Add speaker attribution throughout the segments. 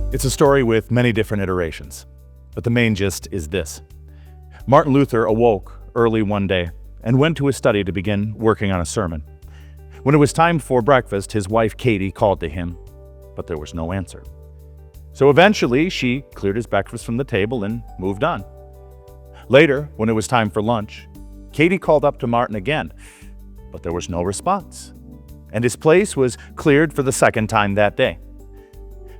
Speaker 1: It's a story with many different iterations, but the main gist is this. Martin Luther awoke early one day and went to his study to begin working on a sermon. When it was time for breakfast, his wife Katie called to him, but there was no answer. So eventually, she cleared his breakfast from the table and moved on. Later, when it was time for lunch, Katie called up to Martin again, but there was no response, and his place was cleared for the second time that day.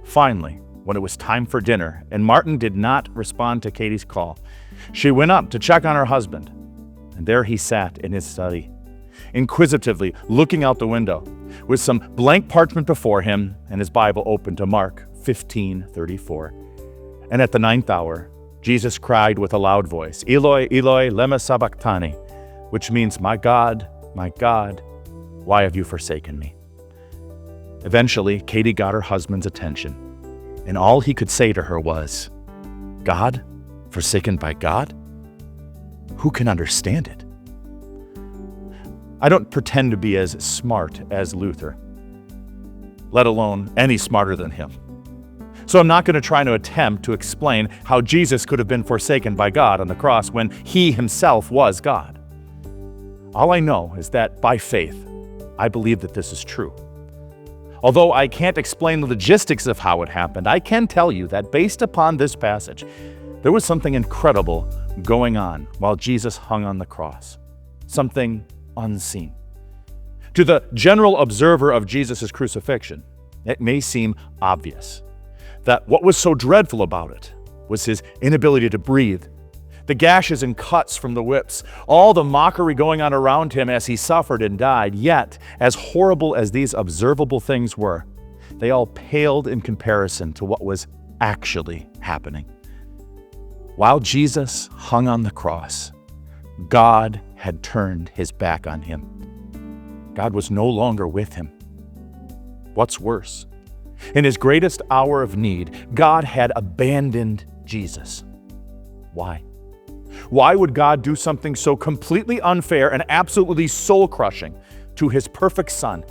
Speaker 1: Finally, when it was time for dinner and Martin did not respond to Katie's call, she went up to check on her husband, and there he sat in his study, inquisitively looking out the window, with some blank parchment before him and his Bible open to Mark 15:34. And at the 9th hour, Jesus cried with a loud voice, "Eloi, Eloi, lema sabachthani," which means, my God, why have you forsaken me?" Eventually, Katie got her husband's attention, and all he could say to her was, "God? Forsaken by God? Who can understand it?" I don't pretend to be as smart as Luther, let alone any smarter than him. So I'm not going to try to attempt to explain how Jesus could have been forsaken by God on the cross when he himself was God. All I know is that by faith, I believe that this is true. Although I can't explain the logistics of how it happened, I can tell you that based upon this passage, there was something incredible going on while Jesus hung on the cross. Something unseen. To the general observer of Jesus' crucifixion, it may seem obvious that what was so dreadful about it was his inability to breathe, the gashes and cuts from the whips, all the mockery going on around him as he suffered and died. Yet, as horrible as these observable things were, they all paled in comparison to what was actually happening. While Jesus hung on the cross, God had turned his back on him. God was no longer with him. What's worse, in his greatest hour of need, God had abandoned Jesus. Why? Why would God do something so completely unfair and absolutely soul-crushing to his perfect Son,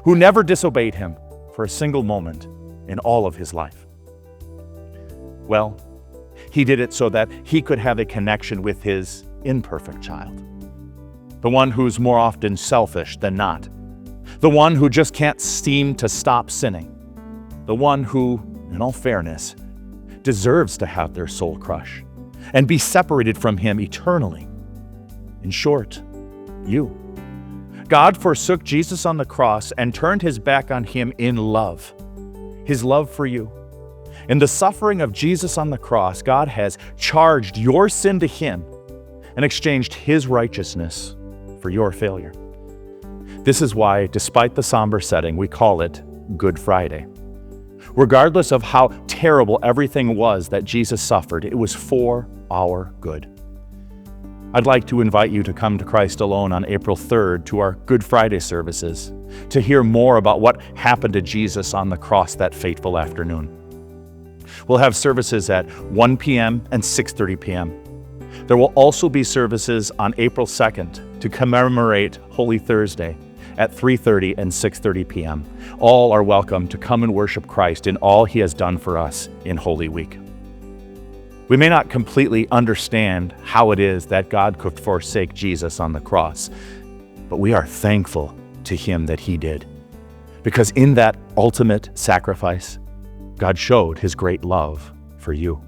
Speaker 1: who never disobeyed him for a single moment in all of his life? Well, he did it so that he could have a connection with his imperfect child, the one who's more often selfish than not, the one who just can't seem to stop sinning, the one who, in all fairness, deserves to have their soul crushed and be separated from him eternally. In short, you. God forsook Jesus on the cross and turned his back on him in love, his love for you. In the suffering of Jesus on the cross, God has charged your sin to him and exchanged his righteousness for your failure. This is why, despite the somber setting, we call it Good Friday. Regardless of how terrible everything was that Jesus suffered, it was for our good. I'd like to invite you to come to Christ Alone on April 3rd to our Good Friday services to hear more about what happened to Jesus on the cross that fateful afternoon. We'll have services at 1 p.m. and 6:30 p.m. There will also be services on April 2nd to commemorate Holy Thursday at 3:30 and 6:30 p.m. All are welcome to come and worship Christ in all he has done for us in Holy Week. We may not completely understand how it is that God could forsake Jesus on the cross, but we are thankful to him that he did. Because in that ultimate sacrifice, God showed his great love for you.